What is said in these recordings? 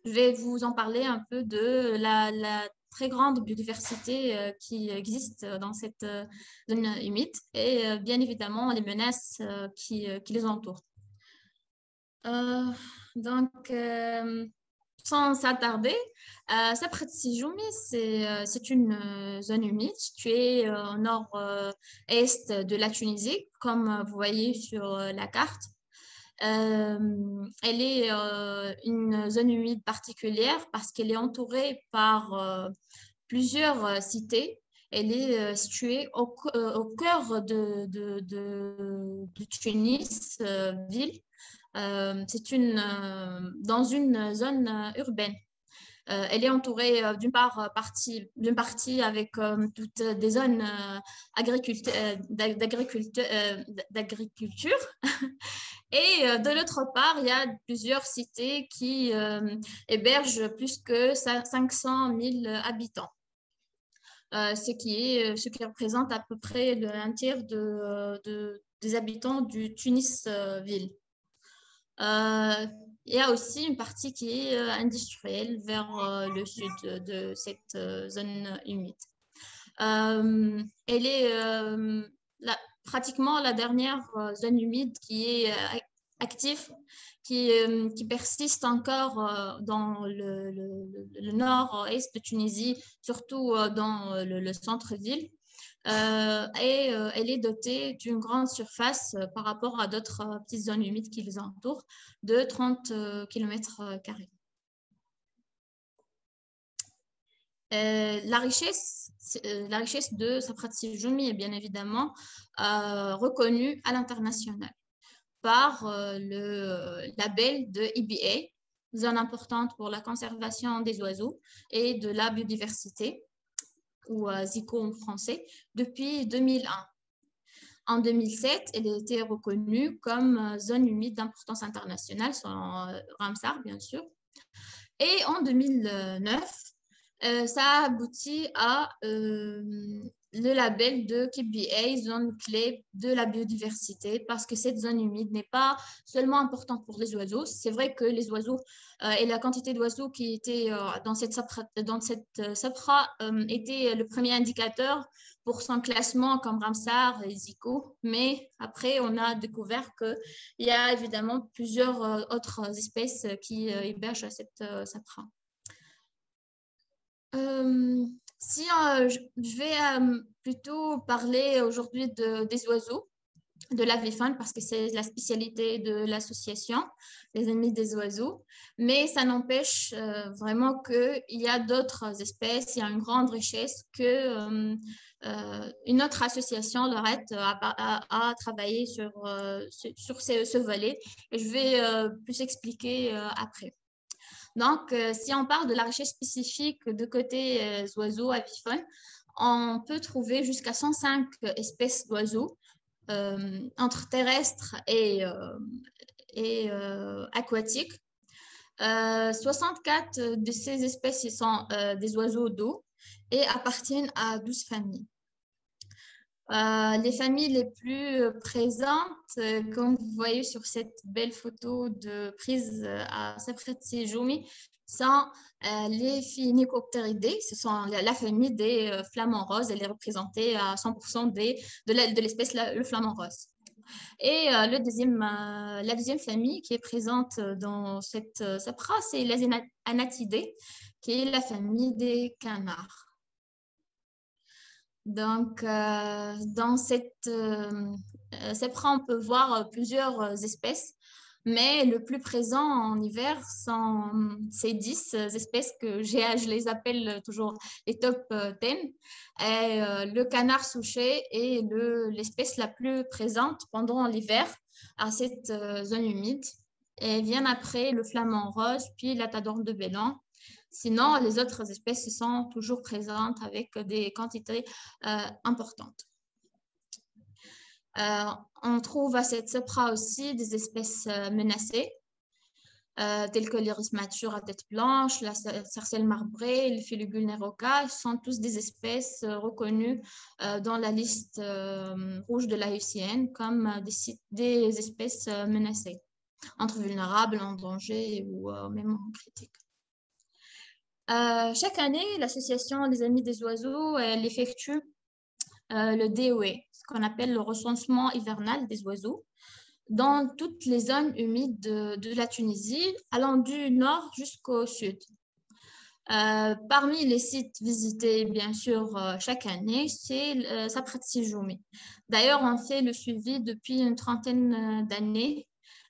je vais vous en parler un peu de la très grande biodiversité qui existe dans cette zone humide et bien évidemment les menaces qui les entourent. Euh, donc, sans s'attarder, Saprati-Joumi, c'est une zone humide située au nord-est de la Tunisie, comme vous voyez sur la carte. Elle est une zone humide particulière parce qu'elle est entourée par plusieurs cités. Elle est située au cœur de Tunis, ville. Dans une zone urbaine. Elle est entourée d'une partie avec toutes des zones d'agriculture. Et de l'autre part, il y a plusieurs cités qui hébergent plus que 500 000 habitants. Ce qui représente à peu près un tiers des habitants du Tunis-ville. Il y a aussi une partie qui est industrielle vers le sud de cette zone humide. Elle est pratiquement la dernière zone humide qui est active, qui persiste encore dans le nord-est de Tunisie, surtout dans le centre-ville. Elle est dotée d'une grande surface par rapport à d'autres petites zones humides qui les entourent, de 30 km². La richesse de Saprati Joumi est bien évidemment reconnue à l'international par le label de EBA, zone importante pour la conservation des oiseaux et de la biodiversité, ou ZICO en français, depuis 2001. En 2007, elle a été reconnue comme zone humide d'importance internationale, selon Ramsar, bien sûr. Et en 2009, ça a abouti à le label de KBA, zone clé de la biodiversité, parce que cette zone humide n'est pas seulement importante pour les oiseaux. C'est vrai que les oiseaux et la quantité d'oiseaux qui étaient dans cette SAPRA était le premier indicateur pour son classement comme Ramsar et ZICO. Mais après, on a découvert qu'il y a évidemment plusieurs autres espèces qui hébergent cette SAPRA. Je vais plutôt parler aujourd'hui des oiseaux, de l'avifaune, parce que c'est la spécialité de l'association, les Amis des oiseaux. Mais ça n'empêche vraiment qu'il y a d'autres espèces, il y a une grande richesse que une autre association, Lorette, a travaillé sur ce volet. Et je vais plus expliquer après. Donc, si on parle de la richesse spécifique de côté oiseaux aviphones, on peut trouver jusqu'à 105 espèces d'oiseaux entre terrestres et aquatiques. 64 de ces espèces sont des oiseaux d'eau et appartiennent à 12 familles. Les familles les plus présentes, comme vous voyez sur cette belle photo prise à Saprati Joumi, sont les Phoenicopteridae. Ce sont la famille des flamants roses. Elle est représentée à 100% de l'espèce le flamant rose. Et la deuxième famille qui est présente dans cette sapra, c'est les Anatidae, qui est la famille des canards. Donc, dans cette sapra, on peut voir plusieurs espèces, mais le plus présent en hiver sont ces 10 espèces que je les appelle toujours les top 10. Et, le canard souchet est l'espèce la plus présente pendant l'hiver à cette zone humide. Et vient après le flamant rose, puis la tadorne de Bélan. Sinon, les autres espèces sont toujours présentes avec des quantités importantes. On trouve à cette sapra aussi des espèces menacées, telles que l'iris mature à tête blanche, la cercelle marbrée, le filigule neroca. Ce sont tous des espèces reconnues dans la liste rouge de l'IUCN comme des espèces menacées, entre vulnérables, en danger ou même en critique. Chaque année, l'association des Amis des Oiseaux, elle effectue le DOE, ce qu'on appelle le recensement hivernal des oiseaux, dans toutes les zones humides de la Tunisie, allant du nord jusqu'au sud. Parmi les sites visités, bien sûr, chaque année, c'est Saprat Sijoumi. D'ailleurs, on fait le suivi depuis une trentaine d'années,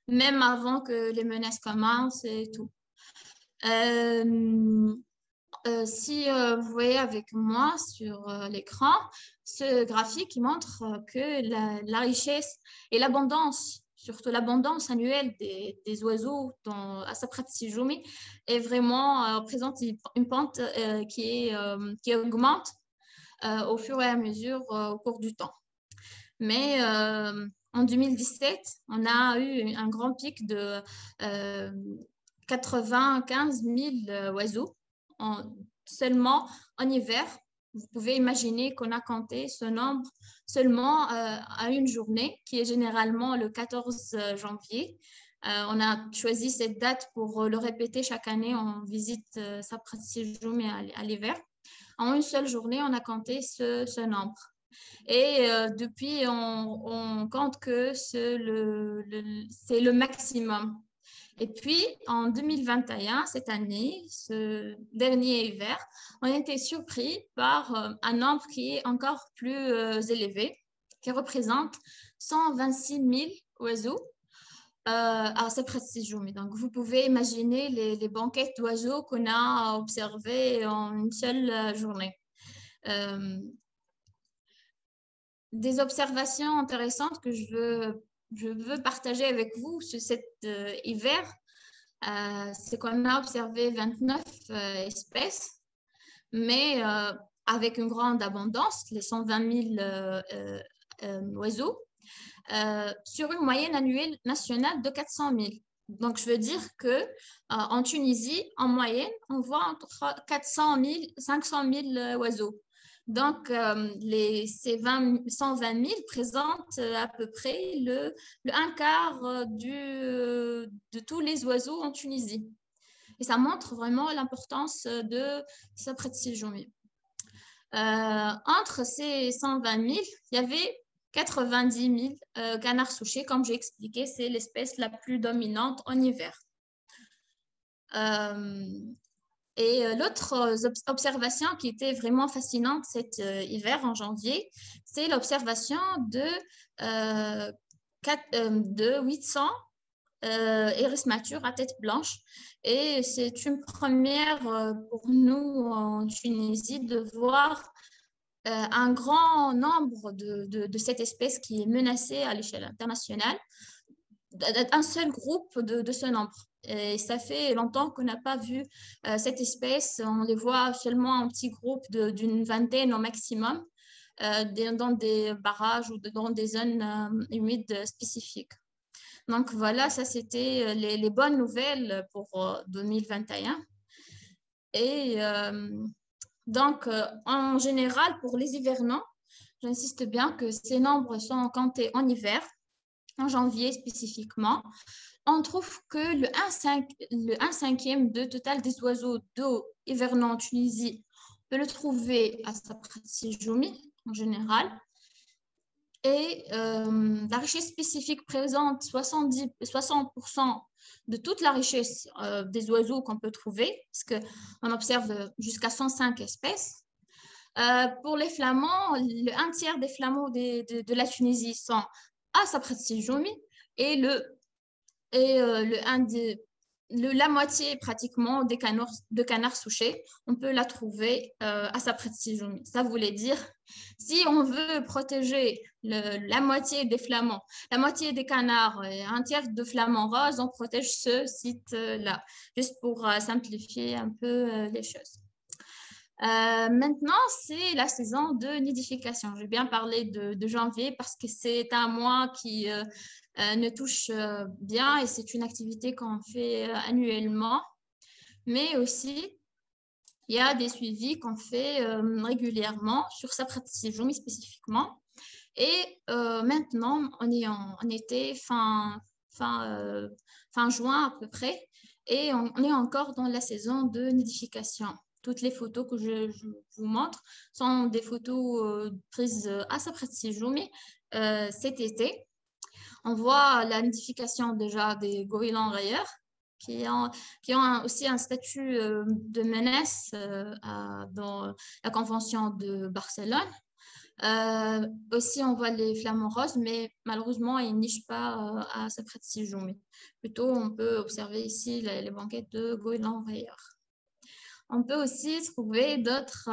même avant que les menaces commencent et tout. Si vous voyez avec moi sur l'écran, ce graphique qui montre que la richesse et l'abondance, surtout l'abondance annuelle des oiseaux à Saprat Sijoumi, est vraiment présente une pente qui augmente au fur et à mesure au cours du temps. Mais en 2017, on a eu un grand pic de 95 000 oiseaux seulement en hiver. Vous pouvez imaginer qu'on a compté ce nombre seulement à une journée, qui est généralement le 14 janvier. On a choisi cette date pour le répéter chaque année. On visite Saprat Sijoumi à l'hiver. En une seule journée, on a compté ce nombre. Et depuis, on compte que c'est le maximum. Et puis, en 2021, cette année, ce dernier hiver, on a été surpris par un nombre qui est encore plus élevé, qui représente 126 000 oiseaux à Saprat Sijoumi. Donc, vous pouvez imaginer les banquettes d'oiseaux qu'on a observées en une seule journée. Des observations intéressantes que je veux partager avec vous sur cet hiver, c'est qu'on a observé 29 espèces, mais avec une grande abondance, les 120 000 oiseaux, sur une moyenne annuelle nationale de 400 000. Donc, je veux dire que en Tunisie, en moyenne, on voit entre 400 000 et 500 000 oiseaux. Donc, ces 120 000 présentent à peu près le un quart de tous les oiseaux en Tunisie. Et ça montre vraiment l'importance de Saprat Sijoumi. Entre ces 120 000, il y avait 90 000 canards souchés. Comme j'ai expliqué, c'est l'espèce la plus dominante en hiver. Et l'autre observation qui était vraiment fascinante cet hiver, en janvier, c'est l'observation de 800 iris matures à tête blanche. Et c'est une première pour nous en Tunisie de voir un grand nombre de cette espèce qui est menacée à l'échelle internationale, un seul groupe de ce nombre. Et ça fait longtemps qu'on n'a pas vu cette espèce. On les voit seulement en petits groupes d'une vingtaine au maximum dans des barrages ou dans des zones humides spécifiques. Donc voilà, ça c'était les bonnes nouvelles pour 2021. Et donc, en général, pour les hivernants, j'insiste bien que ces nombres sont comptés en hiver, en janvier spécifiquement. On trouve que le 1/5 de total des oiseaux d'eau hivernants en Tunisie, on peut le trouver à Saprat Sijoumi en général. Et la richesse spécifique présente 60% de toute la richesse des oiseaux qu'on peut trouver, parce qu'on observe jusqu'à 105 espèces. Pour les flamands, un tiers des flamands de la Tunisie sont à Saprat Sijoumi et la moitié pratiquement des canards souchés, on peut la trouver à Saprat Sijoumi. Ça voulait dire, si on veut protéger la moitié des flamands, la moitié des canards et un tiers de flamands roses, on protège ce site-là, juste pour simplifier un peu les choses. Maintenant, c'est la saison de nidification. J'ai bien parlé de janvier parce que c'est un mois qui nous touche bien et c'est une activité qu'on fait annuellement. Mais aussi, il y a des suivis qu'on fait régulièrement sur Saprat Sijoumi spécifiquement. Et maintenant, on est en été, fin fin juin à peu près, et on est encore dans la saison de nidification. Toutes les photos que je vous montre sont des photos prises à Saprati-Joumi cet été. On voit la nidification déjà des goélands rayeurs qui ont aussi un statut de menace dans la Convention de Barcelone. Aussi, on voit les flamants roses, mais malheureusement, ils nichent pas à Saprati-Joumi. Plutôt, on peut observer ici les banquettes de goélands rayeurs. On peut aussi trouver d'autres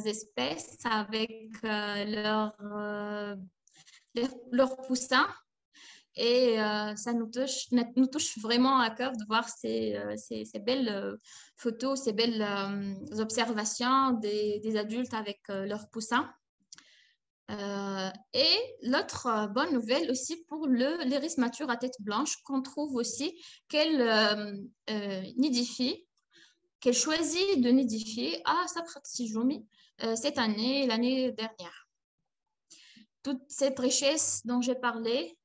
espèces avec leurs poussins. Et ça nous touche vraiment à cœur de voir ces belles photos, ces belles observations des adultes avec leurs poussins. Et l'autre bonne nouvelle aussi pour l'iris mature à tête blanche qu'on trouve aussi qu'elle nidifie, qu'elle choisit de nidifier à Saprati-Joumi cette année et l'année dernière. Toute cette richesse dont j'ai parlé,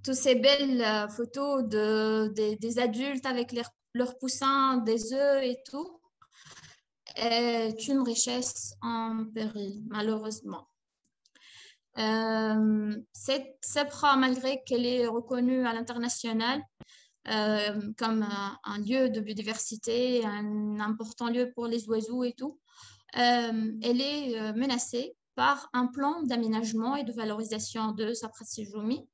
toutes ces belles photos des adultes avec leurs poussins, des œufs et tout, est une richesse en péril, malheureusement. Cette SEPRA, malgré qu'elle est reconnue à l'international comme un lieu de biodiversité, un important lieu pour les oiseaux et tout, elle est menacée par un plan d'aménagement et de valorisation de Saprati-Joumi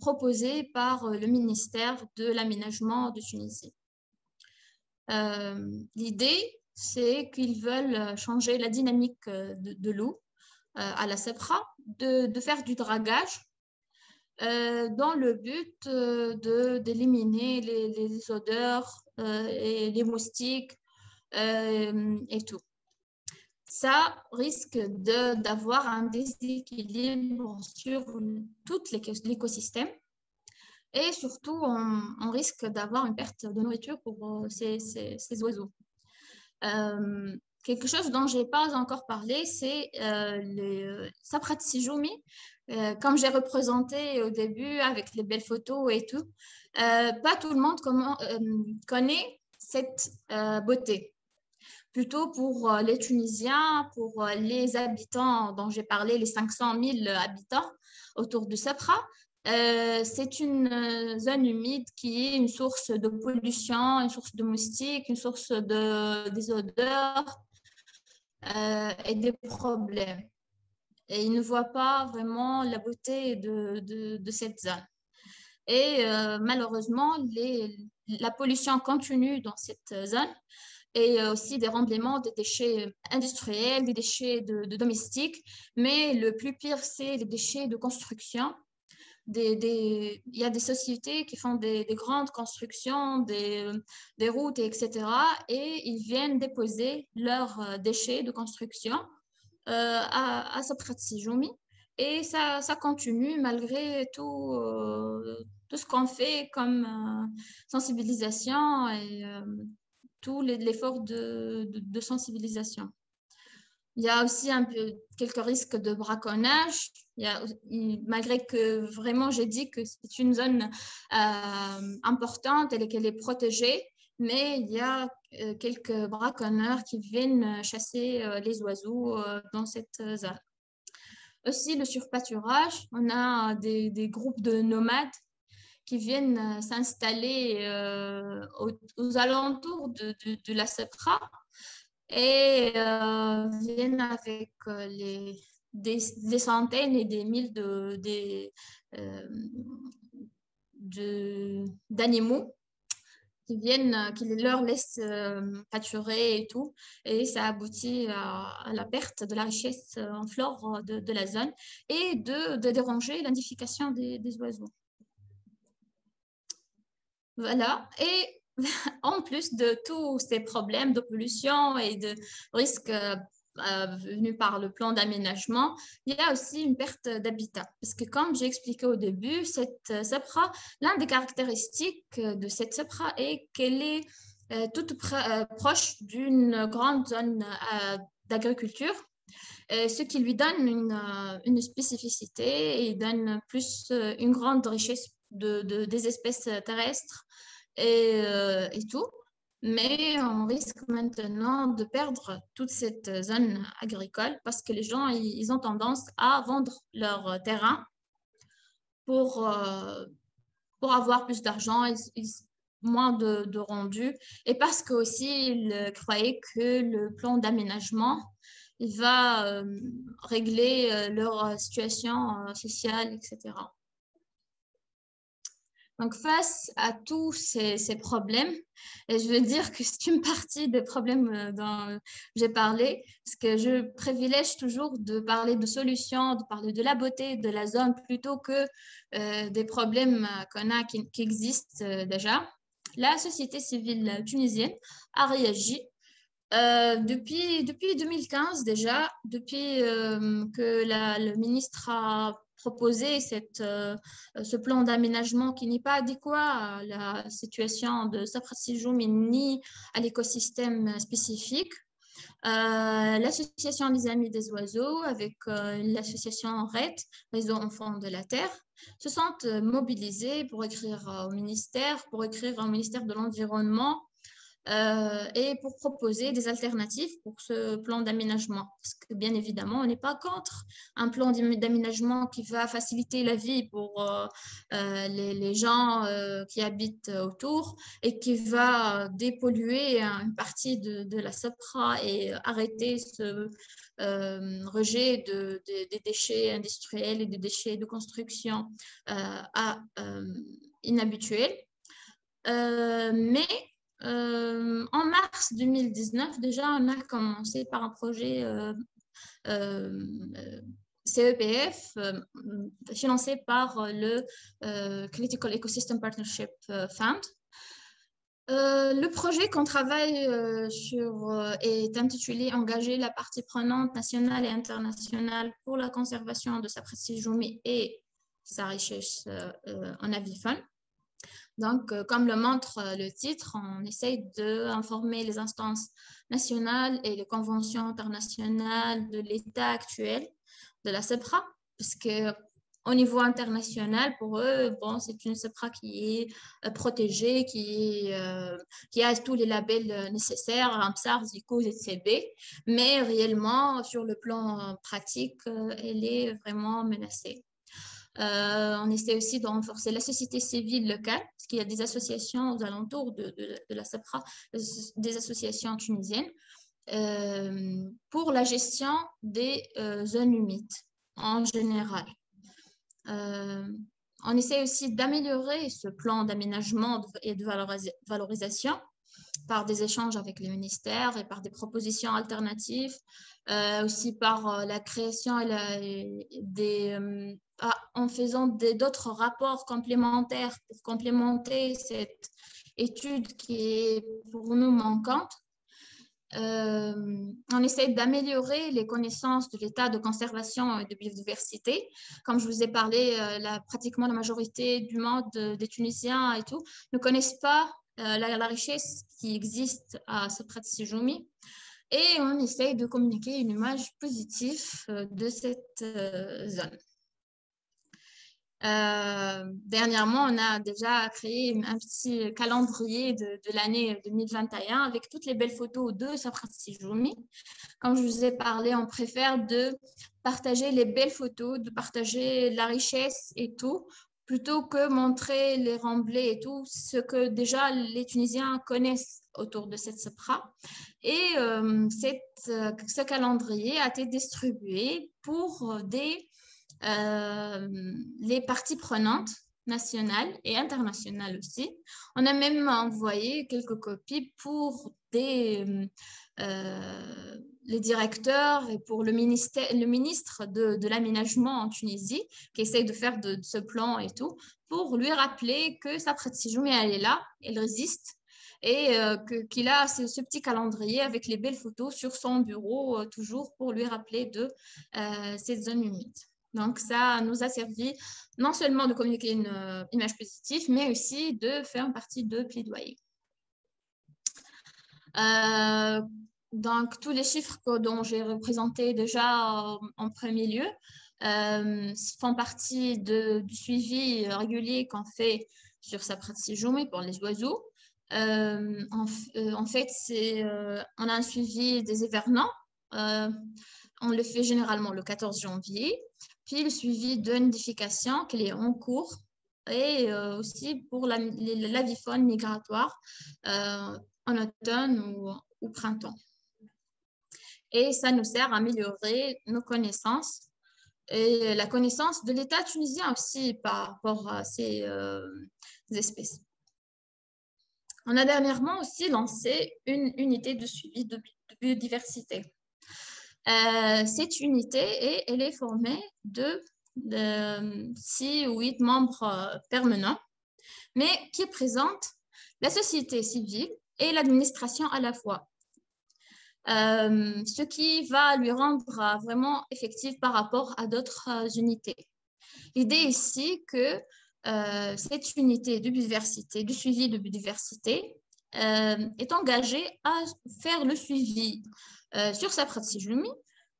proposé par le ministère de l'Aménagement de Tunisie. L'idée, c'est qu'ils veulent changer la dynamique de l'eau à la SEPRA, de faire du dragage dans le but d'éliminer les odeurs et les moustiques et tout. Ça risque d'avoir un déséquilibre sur tout l'écosystème et surtout, on risque d'avoir une perte de nourriture pour ces oiseaux. Quelque chose dont je n'ai pas encore parlé, c'est les Saprati-Joumi, comme j'ai représenté au début avec les belles photos et tout. Pas tout le monde connaît cette beauté. Plutôt pour les Tunisiens, pour les habitants dont j'ai parlé, les 500 000 habitants autour de Sapra, c'est une zone humide qui est une source de pollution, une source de moustiques, une source des odeurs et des problèmes. Et ils ne voient pas vraiment la beauté de cette zone. Et malheureusement, la pollution continue dans cette zone et aussi des remblaiements des déchets industriels, des déchets de domestiques. Mais le plus pire, c'est les déchets de construction. Il y a des sociétés qui font des grandes constructions, des routes, etc. Et ils viennent déposer leurs déchets de construction à Saprati-Joumi. Et ça continue malgré tout ce qu'on fait comme sensibilisation et tout l'effort de sensibilisation. Il y a aussi quelques risques de braconnage. Malgré que vraiment j'ai dit que c'est une zone importante et qu'elle est protégée, mais il y a quelques braconneurs qui viennent chasser les oiseaux dans cette zone. Aussi le surpâturage, on a des groupes de nomades qui viennent s'installer aux alentours de la SEPRA et viennent avec des centaines et des mille d'animaux qui leur laissent pâturer et tout. Et ça aboutit à la perte de la richesse en flore de la zone et de déranger l'identification des oiseaux. Voilà. Et en plus de tous ces problèmes de pollution et de risques venus par le plan d'aménagement, il y a aussi une perte d'habitat. Parce que comme j'ai expliqué au début, cette SEPRA, l'un des caractéristiques de cette SEPRA est qu'elle est toute proche d'une grande zone d'agriculture, ce qui lui donne une spécificité et donne plus une grande richesse des espèces terrestres et tout. Mais on risque maintenant de perdre toute cette zone agricole parce que les gens, ils ont tendance à vendre leur terrain pour, pour avoir plus d'argent, moins de rendus, et parce que aussi ils croyaient que le plan d'aménagement il va régler leur situation sociale, etc. Donc, face à tous ces problèmes, et je veux dire que c'est une partie des problèmes dont j'ai parlé, parce que je privilège toujours de parler de solutions, de parler de la beauté de la zone plutôt que des problèmes qu'on a qui existent déjà. La société civile tunisienne a réagi depuis 2015 déjà, depuis que le ministre a proposé ce plan d'aménagement qui n'est pas adéquat à la situation de Safra Sijoumi ni à l'écosystème spécifique. L'association des Amis des Oiseaux avec l'association RET, Réseau Enfants de la Terre, se sont mobilisés pour écrire au ministère de l'Environnement et pour proposer des alternatives pour ce plan d'aménagement. Parce que bien évidemment, on n'est pas contre un plan d'aménagement qui va faciliter la vie pour les gens qui habitent autour et qui va dépolluer une partie de la SEPRA et arrêter ce rejet des déchets industriels et des déchets de construction inhabituels. Mais en mars 2019, déjà, on a commencé par un projet CEPF financé par le Critical Ecosystem Partnership Fund. Le projet qu'on travaille sur est intitulé « Engager la partie prenante nationale et internationale pour la conservation de Safra Sijoumi et sa richesse en avifaune ». Donc, comme le montre le titre, on essaye d'informer les instances nationales et les conventions internationales de l'état actuel de la SEPRA, parce qu'au niveau international, pour eux, bon, c'est une SEPRA qui est protégée, qui a tous les labels nécessaires, Ramsar, ZICO, ZCB, mais réellement, sur le plan pratique, elle est vraiment menacée. On essaie aussi de renforcer la société civile locale, parce qu'il y a des associations aux alentours de la SEPRA, des associations tunisiennes, pour la gestion des zones humides en général. On essaie aussi d'améliorer ce plan d'aménagement et de valorisation par des échanges avec les ministères et par des propositions alternatives, aussi par la création en faisant d'autres rapports complémentaires pour complémenter cette étude qui est pour nous manquante. On essaie d'améliorer les connaissances de l'état de conservation et de biodiversité. Comme je vous ai parlé, pratiquement la majorité du monde des Tunisiens et tout ne connaissent pas la richesse qui existe à Safra Sijoumi. Et on essaye de communiquer une image positive de cette zone. Dernièrement, on a déjà créé un petit calendrier de l'année 2021 avec toutes les belles photos de Safra Sijoumi. Comme je vous ai parlé, on préfère de partager les belles photos, de partager la richesse et tout, plutôt que montrer les remblais et tout, ce que déjà les Tunisiens connaissent autour de cette SEPRA. Et ce calendrier a été distribué pour les parties prenantes nationales et internationales aussi. On a même envoyé quelques copies pour les directeurs et pour le ministre de l'aménagement en Tunisie qui essaye de faire de ce plan et tout, pour lui rappeler que Safra Sijoumi, elle est là, elle résiste, et qu'il a ce petit calendrier avec les belles photos sur son bureau, toujours pour lui rappeler de cette zone humide. Donc, ça nous a servi non seulement de communiquer une image positive, mais aussi de faire une partie de plaidoyer. Donc, tous les chiffres dont j'ai représenté déjà en premier lieu, font partie du suivi régulier qu'on fait sur Sapratsi Joumi pour les oiseaux. En fait, on a un suivi des hivernants. On le fait généralement le 14 janvier. Puis le suivi de nidification qui est en cours et aussi pour l'avifaune migratoire en automne ou printemps. Et ça nous sert à améliorer nos connaissances et la connaissance de l'État tunisien aussi par rapport à ces espèces. On a dernièrement aussi lancé une unité de suivi de biodiversité. Cette unité, elle est formée de 6 ou 8 membres permanents, mais qui présentent la société civile et l'administration à la fois. Ce qui va lui rendre vraiment effectif par rapport à d'autres unités. L'idée ici que cette unité de biodiversité, du suivi de biodiversité, est engagée à faire le suivi sur Sapratsi Joumi,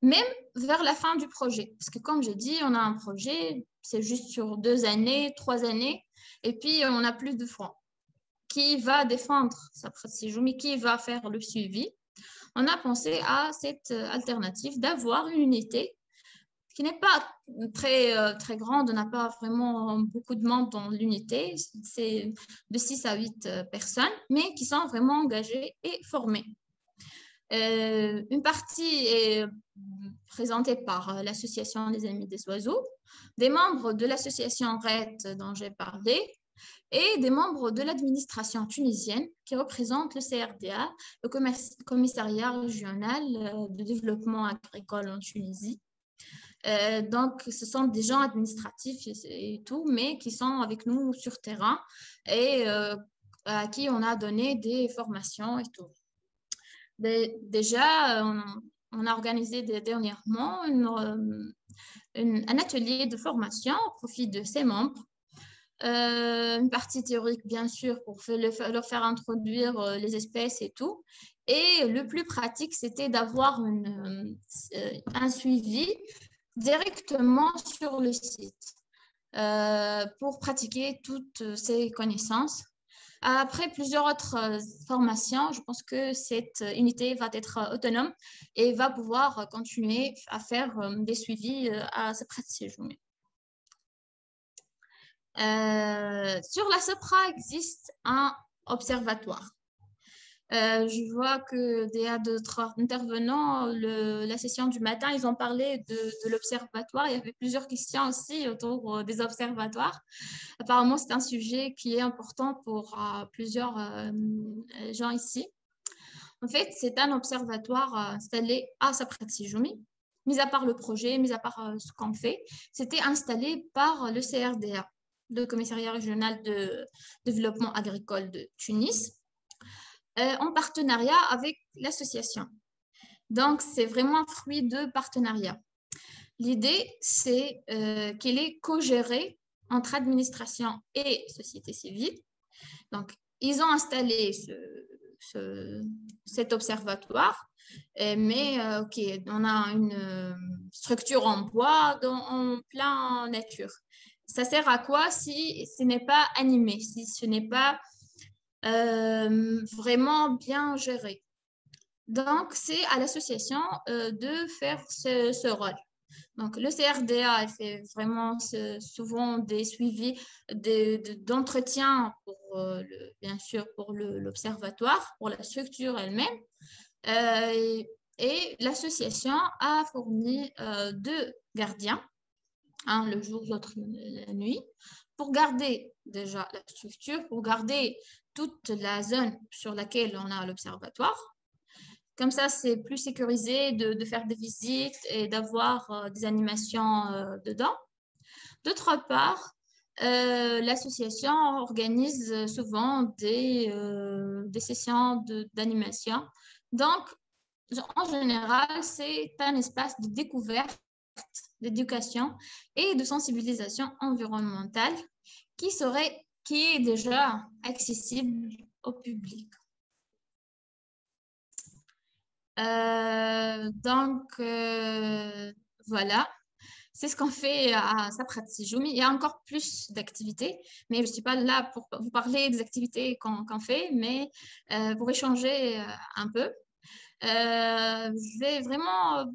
même vers la fin du projet. Parce que comme j'ai dit, on a un projet, c'est juste sur 2 années, 3 années, et puis on n'a plus de fonds. Qui va défendre Sapratsi Joumi, qui va faire le suivi? On a pensé à cette alternative d'avoir une unité qui n'est pas très grande, on n'a pas vraiment beaucoup de membres dans l'unité, c'est de 6 à 8 personnes, mais qui sont vraiment engagées et formées. Une partie est présentée par l'Association des Amis des Oiseaux, des membres de l'association RET dont j'ai parlé, et des membres de l'administration tunisienne qui représentent le CRDA, le Commissariat régional de développement agricole en Tunisie. Donc, ce sont des gens administratifs et tout, mais qui sont avec nous sur terrain et à qui on a donné des formations et tout. Déjà, on a organisé dernièrement un atelier de formation au profit de ses membres. Une partie théorique, bien sûr, pour leur faire introduire les espèces et tout. Et le plus pratique, c'était d'avoir un suivi directement sur le site pour pratiquer toutes ces connaissances. Après plusieurs autres formations, je pense que cette unité va être autonome et va pouvoir continuer à faire des suivis à Sapratsi Joumi. Sur la SEPRA existe un observatoire. Je vois qu'il y a d'autres intervenants, la session du matin, ils ont parlé de l'observatoire. Il y avait plusieurs questions aussi autour des observatoires. Apparemment, c'est un sujet qui est important pour plusieurs gens ici. En fait, c'est un observatoire installé à Sapratsi Joumi. Mis à part le projet, mis à part ce qu'on fait, c'était installé par le CRDA, le Commissariat régional de développement agricole de Tunis, en partenariat avec l'association. Donc, c'est vraiment un fruit de partenariat. L'idée, c'est qu'il est co-géré entre administration et société civile. Donc, ils ont installé cet observatoire, mais on a une structure en bois en plein nature. Ça sert à quoi si ce n'est pas animé, si ce n'est pas vraiment bien géré? Donc, c'est à l'association de faire ce rôle. Donc, le CRDA fait vraiment souvent des suivis d'entretien, bien sûr, pour l'observatoire, pour la structure elle-même. Et l'association a fourni 2 gardiens, un le jour, l'autre la nuit, pour garder déjà la structure, pour garder toute la zone sur laquelle on a l'observatoire. Comme ça, c'est plus sécurisé de faire des visites et d'avoir des animations dedans. D'autre part, l'association organise souvent des sessions d'animation. Donc, en général, c'est un espace de découverte, d'éducation et de sensibilisation environnementale qui est déjà accessible au public. Donc, voilà. c'est ce qu'on fait à Sabra Tijoumi. Il y a encore plus d'activités, mais je ne suis pas là pour vous parler des activités qu'on fait, mais pour échanger un peu. Je vais vraiment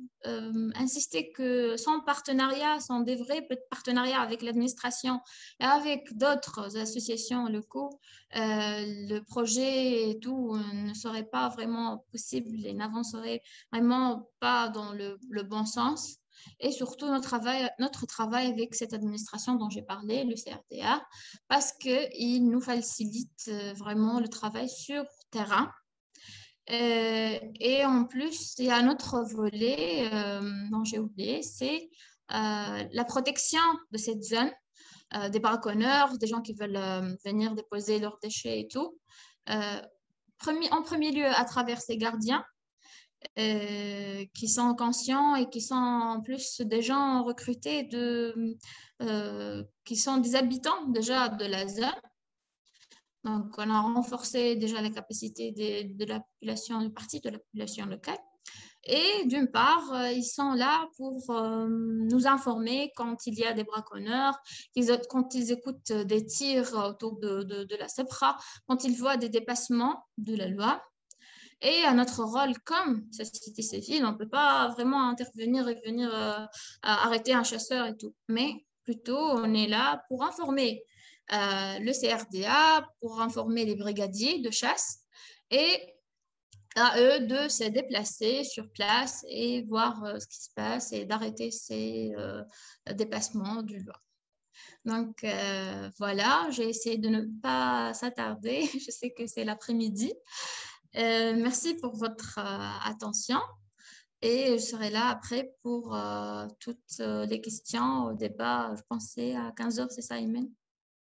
insister que sans partenariat, sans des vrais partenariats avec l'administration et avec d'autres associations locaux, le projet et tout ne serait pas vraiment possible et n'avancerait vraiment pas dans le bon sens. Et surtout notre travail avec cette administration dont j'ai parlé, le CRDA, parce qu'il nous facilite vraiment le travail sur terrain. Et en plus, il y a un autre volet dont j'ai oublié, c'est la protection de cette zone, des braconneurs, des gens qui veulent venir déposer leurs déchets et tout. Euh, en premier lieu, à travers ces gardiens qui sont conscients et qui sont en plus des gens recrutés qui sont des habitants déjà de la zone. Donc, on a renforcé déjà les capacités de la population, une partie de la population locale. Et d'une part, ils sont là pour nous informer quand il y a des braconneurs, quand ils écoutent des tirs autour de la SEPRA, quand ils voient des dépassements de la loi. Et à notre rôle comme société civile, on ne peut pas vraiment intervenir et venir arrêter un chasseur et tout. Mais plutôt, on est là pour informer le CRDA, pour informer les brigadiers de chasse et à eux de se déplacer sur place et voir ce qui se passe et d'arrêter ces dépassements du loi. Donc voilà, j'ai essayé de ne pas s'attarder. Je sais que c'est l'après-midi. Merci pour votre attention et je serai là après pour toutes les questions au débat. Je pensais à 15 heures, c'est ça, Imen?